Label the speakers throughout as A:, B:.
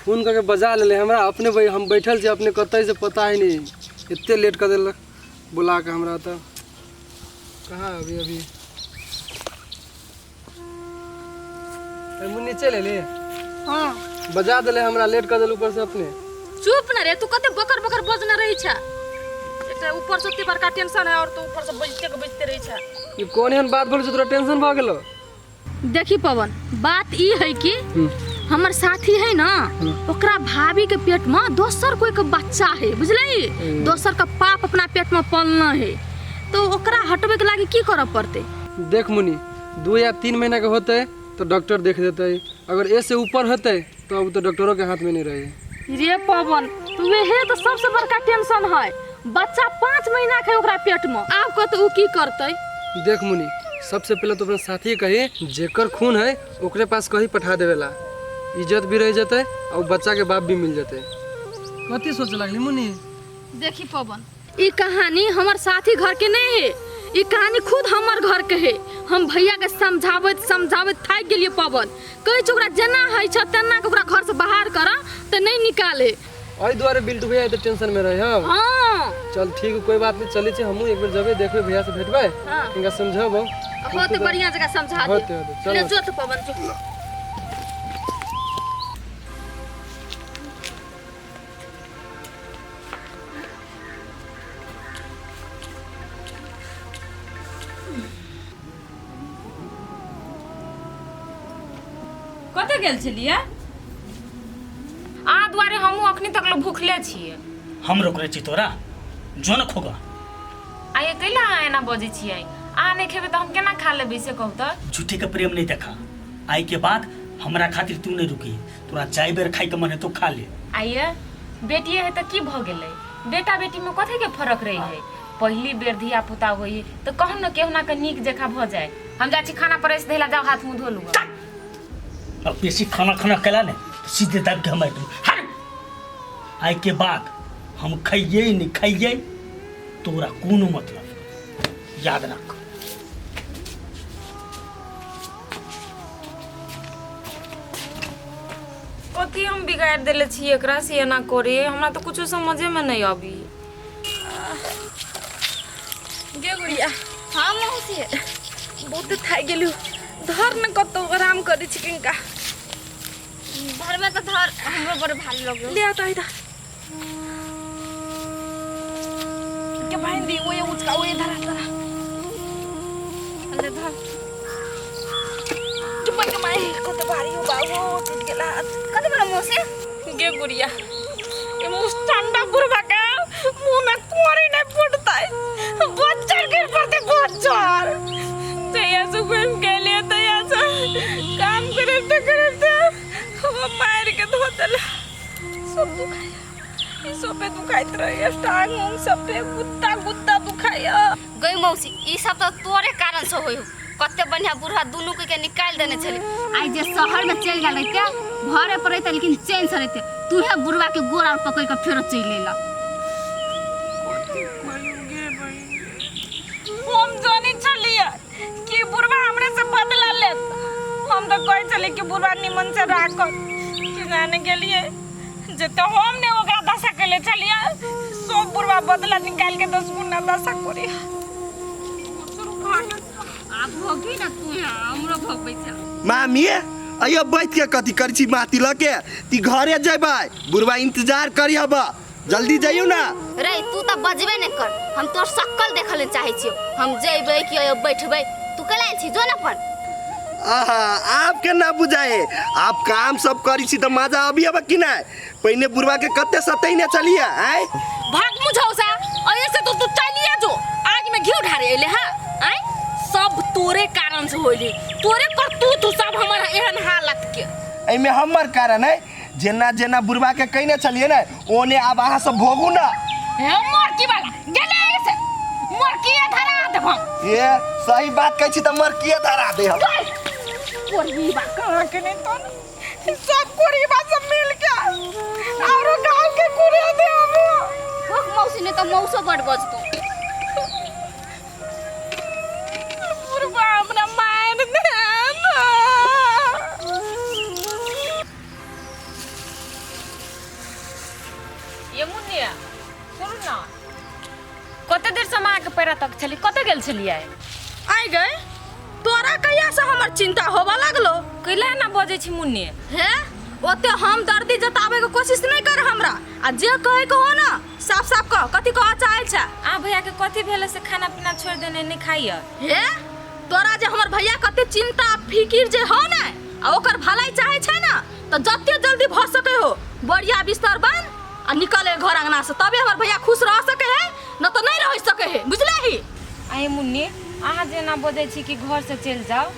A: phone करके बजा ले हमरा अपने हम बैठल छे अपने कतई से पता ही नहीं इतने लेट कर दिलक बुला के हमरा तो कहाँ अभी अभी मुन्नी चले ले
B: हां
A: बजा दिले हमरा लेट कर दिल ऊपर से अपने
B: चुप न रे तू कते बकर बकर बजना रही छा एकटा ऊपर से इतनी बड़का टेंशन है और तू ऊपर से बजते रही छा
A: ये कौन एहन बात बोल तोरा टेंशन भ गेलो
B: देखी पवन बात ई है कि हमर साथी है ना ओकरा भाभी के पेट में दोसर कोई के बच्चा है बुझलई दोसर का पाप अपना पेट में पलना है तो ओकरा हटबे के लागी की करे पड़ते
A: देख मुनी 2 या 3 महीना के होते तो डॉक्टर देख देते अगर ऐसे ऊपर होते तो अब तो डॉक्टरों के हाथ में नहीं रहे
B: रे पवन तू ये तो सबसे बड़का टेंशन है बच्चा 5 महीना के ओकरा पेट में आप को तो उ की करते
A: देख मुनी सबसे पहले तो अपने साथी कही जेकर खून है ओकरे पास कहीं पठा देवेला इज्जत भी रह जाते और बच्चा के बाप भी मिल जाते कथी सोच लगली मुनी
B: देखी पवन ई कहानी हमार साथी घर के नहीं है ई कहानी खुद हमार घर के है हम भैया के समझावत थाक गेलिए पवन कहि ओकरा जना है छ तना के ओकरा घर से बाहर करा त नहीं निकाले
A: ओई द्वारे बिल्टू भैया तो टेंशन में रहे हम
B: हां
A: चल ठीक है कोई बात नहीं चली छे हमहू एक बार जबे देखबे भैया से भेटबे इनका समझाबो
B: होते बढ़िया जगह समझा दे
A: होते चलो
B: जो तो पवन जो
C: कते गेल छलिए
D: आ द्वारे हमहू अखनी तक लो भूखले छिए
E: हम रोक रहे छी तोरा जो न खोगा
D: आये कैला एना बजे छिए आ नहीं खेबे त हम केना खा लेबे से कहू त
E: झूठे का प्रेम नहीं देखा आई के बाद हमरा खातिर तू नहीं रुकी तोरा चाय बेर खाई के मन है तो खा ले
D: आये बेटी है त की भ गेलै बेटा बेटी में कथे के फर्क रही है पहली बेर धिया पुता होई त कहम न केहुना के नीक जखा भ जाए हम जा छी खाना परेस देला जाओ हाथ मुंह धो लूगा
E: अब बेसी खाना खाना कला ने तो सीधे दब के हम हट आई के बाद हम खाइए नहीं खाइए तोरा कोनो मतलब याद रख
D: कथी हम बिगाड़ देले छी एकरा से एना करे हमरा तो कुछ समझे में नहीं आबी
B: गे गुड़िया हां मौसी बहुत थाक गेलु धर न कतो आराम करी छी किनका
C: घर में तो धर हमरो बड़े भारी लगे
B: ले आता इधर के बहन दी वो ये उचका वो इधर आता ले धर चुप के माई कतो भारी हो बाबू टूट गेला
C: कते बड़ा मौसी
B: गे गुड़िया ये मुस्टंडा बुरबा का मुंह में कोरी नहीं फुटता है बच्चा के पड़ते बच्चा तैया से घूम के लिए तैया से काम करते वो मार के धो देला सब दुखाया सब पे दुखाइत रहे टांग उंग सब पे गुत्ता दुखाया
C: गई मौसी ई सब तो तोरे कारण से होई कते बढ़िया बुढ़ा दुनु के निकाल देने छले आई जे शहर में चल गेल रहते घरे पर रहते लेकिन चैन से रहते तू है बुढ़वा के गोर और पकड़ के फेर चल लेला
B: हम जानी चलिए कि बुढ़वा हमरे से बदला ले हम तो कह चले कि बुढ़वा निमन से राख कि जाने के लिए जते हमने ओकरा दशा के ले चलिए सब बुढ़वा बदला निकाल के 10 गुना दशा करे
C: आप भोगी ना तू हमरो भोगबै छ
F: मामी अयो बैठ के कथी कर छी माती लके ती घरे जेबै बुढ़वा इंतजार करी हब जल्दी जाइयो ना
C: रे तू तो बजबे न कर हम तोर शक्ल देखले चाहे छी हम जेबै कि बैठबै तू कला छी जो ना पर
F: आहा आपके ना बुझाए आप काम सब करी छी त मजा अभी अब कि ना पहिने बुढ़वा के कते सतै ने चलिए आय
B: भाग मुझौसा ऐसे तो तू चलिए जो आग में घी ढारे ले हां आय सब तोरे कारण से होइली तोरे कर तू सब हमारा एहन हालत के
F: एमे हमर कारण है जेना जेना बुढ़वा के कहने चलिए ना ओने अब अहाँ सब भोगू ना
B: हमर की बात गेले ऐसे मर की धरा देब
F: ये सही बात कहै छी त मर किए धरा दे हम
B: कोरी बात कहां के नहीं तो सब कोरी बात सब मिल के और गांव के कुरे दे हम
C: मौसी ने तो मौसो बड़ बजतो
B: बुढ़वा हमरा मार दे
D: ये मुन्निया सुन ना कते देर से माँ के पैरा तक छली कते गेल छलियै
B: आई गए तोरा कहिया से हमर चिंता होबा लगलो
D: कैला ना बजे छी मुन्नी
B: हे ओते हम दर्दी जतावे के कोशिश नहीं कर हमरा आ जे कहे के हो ना साफ साफ कह कथी कह चाहे छ
D: आ भैया के कथी भेले से खाना पीना छोड़ देने नहीं खाइए
B: हे तोरा जे हमर भैया कते चिंता फिकिर जे हो ना आ ओकर भलाई चाहे छै ना तो जत्ते जल्दी भ सके हो बढ़िया बिस्तर बन आ निकले घर अंगना से तबे हमर भैया खुश रह सके है न तो नहीं रह सके है बुझले ही
D: आए मुन्नी अहाँ जे ना बजे छी कि घर से चल जाओ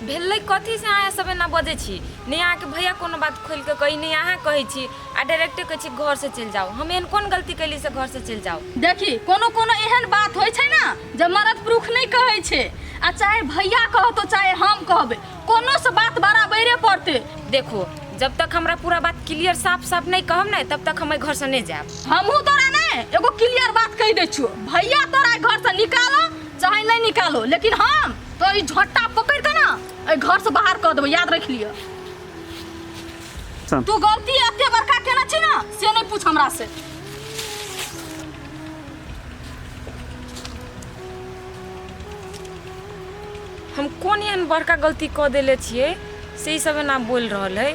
D: भेलै कथी से अहाँ सब ना बजे छी नहीं अहाँ के भैया कोनो बात खोल के कही नहीं अहाँ कहे छी आ डायरेक्ट कहे छी घर से चल जाओ हम एहन कोन गलती कैली से घर से चल जाओ
B: देखी कोनो कोनो एहन बात होय छै ना जे मर्द पुरुष नहीं कहे छै आ चाहे भैया कहो तो चाहे हम कहबे कोनो से बात बराबरे पड़ते
D: देखो जब तक हमरा पूरा बात क्लियर साफ साफ नहीं कहब ना तब तक हम घर से नहीं जाब
B: हमहू तोरा ने एगो क्लियर बात कह दे छु भैया तोरा घर से निकालो चाहे नहीं निकालो लेकिन हम तो ई झोटा पकड़ के ना ए घर से बाहर कर देबो याद रख लियो तू गलती एते बड़का केना छी ना से नहीं पूछ हमरा से
D: हम कौन एहन बड़का गलती कऽ देले छियै से ई सब ना बोल रहल है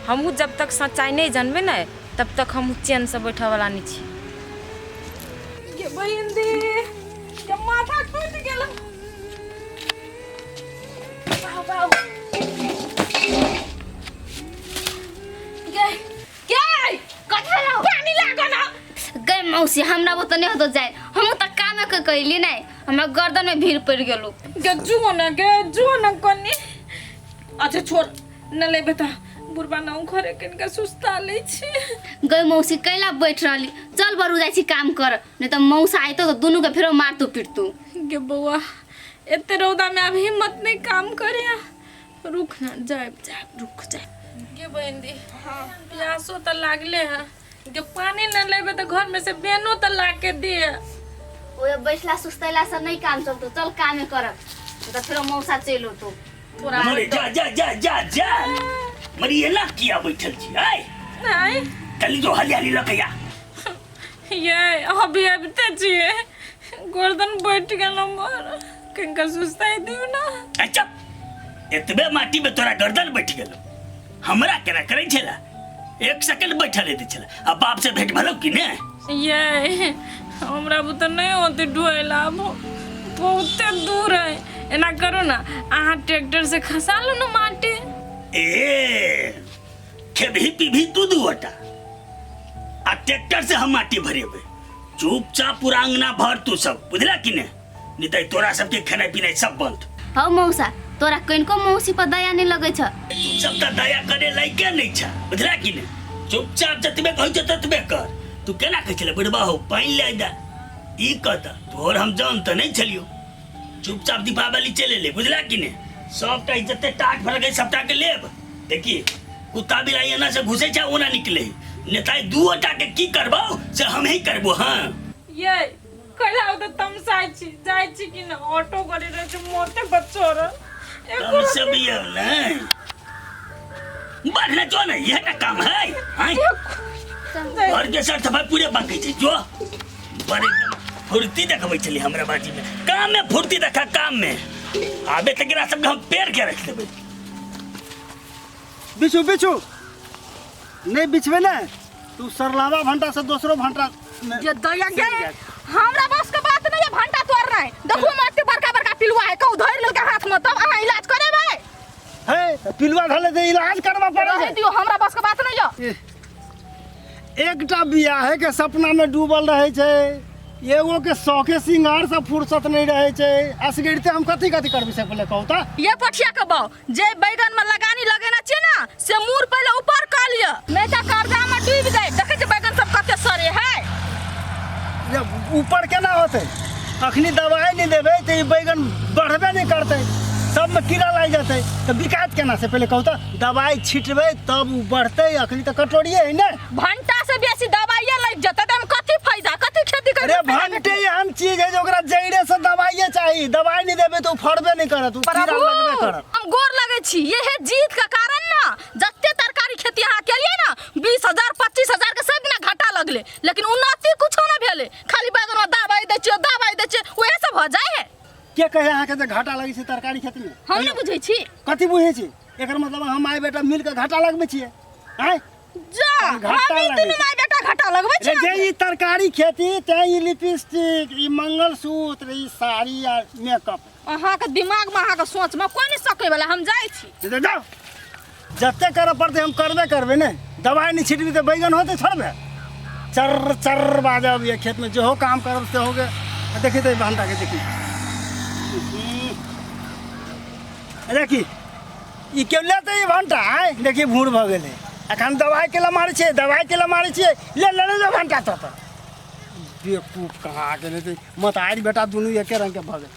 D: हमहू जब तक सच्चाई नहीं जानबे ना तब तक हम चैन से बैठे वाला नहीं छी
B: ये बहन दी ये माथा टूट गेल बाबा के कथि ला पानी लागो ना
C: गए मौसी हमरा वो तो नहीं होतो जाए हम तो काम के कैली नहीं हमरा गर्दन में भीड़ पड़ गेलो
B: के जुओ ना कनी अच्छा छोड़ न ले बेटा बुरबा ना घरे कनका सुस्ता ले छी
C: गए मौसी कैला बैठ रहली चल बरू जाई छी काम कर नहीं तो मौसा आइतो तो दोनों के फेरो मारतू पिटतू
B: गे बउआ एते रौदा में अब हिम्मत नहीं काम करे रुक ना जाए रुक जाए गे बहन दी हां प्यासो त लागले है गे पानी न लेबे तो घर में से बेनो त ला के दे
C: ओए बैठला सुस्तैला से नहीं काम चलतो चल काम कर तो फेरो मौसा चलो तो
B: तोरा
E: मरे जा जा जा जा जा मरी ये ना किया बैठल छी आय
B: नहीं
E: चली जो हरियाली लकैया
B: ये अभी अबते छिए गर्दन बैठ गेलो मोर कनका सुस्ताई दियो ना
E: अच्छा एतबे माटी में तोरा गर्दन बैठ गेलो हमरा केना करै छला एक सेकंड बैठल दे छला अब बाप से भेंट भलो कि ने
B: ये हमरा बुत नहीं होते ढोएला बहुत दूर है एना करो ना आहा ट्रैक्टर से खसा लो ना माटी
E: ए खेभी पीभी तू दुवटा आ ट्रैक्टर से हम माटी भरेबे चुपचाप पूरा अंगना भर तू सब बुझला कि ने नहीं तो तोरा सबके खाना पीना सब बंद
C: हो मौसा तोरा कनको मौसी पर दया नहीं लगे छ
E: तू सब त दया करे लायके नहीं छ बुझला कि ने चुपचाप जतबे कहै छ ततबे कर तू केना कहै छले बुढ़बा हो पानी ले दा ई कहता तोर हम जान त नहीं छलियो चुपचाप दीपावली चले ले बुझला कि ने सबटा इज्जते टाट भर गई सबटा के लेब देखिए कुत्ता बिलाई ना से घुसे छ ओना निकले नेताई दुओटा के की करबो से हम ही करबो हां
B: ये कला तो तमसाई छी जाय छी कि ना ऑटो करे रे जो मोटे बच्चो रे
E: हम सब ये नहीं बढ़ना जो नहीं ये का काम है हां और के सर सफाई पूरे बाकी छी जो बड़े फुर्ती देखबै चली हमरा बाजी में काम में फुर्ती देखा काम में आबे तकरा सब हम पैर के रख देबै
G: बिछू बिछू नहीं बिछबे ना तू सरलावा भंटा से दूसरो भंटा
B: ये दया गे हमरा बस के बात नहीं है भंटा तोड़ रहा है देखो मत बड़का बड़का पिलुआ है कौ धर लेके हाथ में तब आ इलाज करेबे
G: है पिलवा धले दे इलाज करवा पड़े
B: रहे दियो हमरा बस के बात नहीं है
G: एकटा बियाह के सपना में डूबल रहे छे एगो के शौके सिंगार से फुर्सत नहीं रहे छे असगड़ते हम कथी कथी करबी से बोले कहू त
B: ये पठिया के बाऊ जे बैगन में लगानी लगेना छी ना से मूर पहले ऊपर कर लिया नहीं तो कर्जा में डूब जाए देखे जे बैगन सब कते सरे है
G: ये ऊपर केना होते अखनी दवाई नहीं देबे तो ये बैगन बढ़बे नहीं करते सब में कीड़ा लग जाते तो विकास केना से पहले कहू त दवाई छिटबे तब उ बढ़ते अखनी तो कटोरिए है ना
B: भंटा से बेसी दवाई लग जते त हम कथी फायदा कथी खेती कर
G: अरे भंटे एहन चीज है जो ओकरा जड़े से दवाई चाहिए दवाई नहीं देबे तो फड़बे नहीं करत उ कीड़ा लगबे करत
B: हम गोर लगे छी ये है जीत का कारण ना जत्ते तरकारी खेती यहाँ के लिए ना 20,000 25,000 के सब ना घाटा लगले लेकिन
G: कहे अहाँके जे घाटा लगै छै तरकारी खेती में
C: हम नहीं बुझे छी
G: कथी बुझै छी एकर मतलब हम आइ बेटा मिल के घाटा लगबै छियै आय
B: जा
G: घाटा
B: हम ई
G: लगै
B: दुनू माय बेटा घाटा लगबै
G: रे
B: छी
G: जे ई तरकारी खेती ते ई लिपस्टिक ई मंगलसूत्र ई साड़ी आ मेकअप
B: अहाँके दिमाग में अहाँके सोच में कोई नहीं सकै वाला हम जाइ छी
G: जाओ जते करऽ पड़तै हम करबे करबै ने दवाई नहीं छिटबी तऽ बैगन होते छोड़बे चर चर बाजब ये खेत में जो काम करब से हो गए देखी तो भंटा के देखी देखी ई क्यों लेते ई भंटा है देखी भूड़ भ गेलै अखन दवाई के ला मारै छियै दवाई के ला मारै छियै ले ले जो भंटा तो बेवकूफ कहाँ गेलै मत आरि बेटा दुनू एके रंग के भ गेल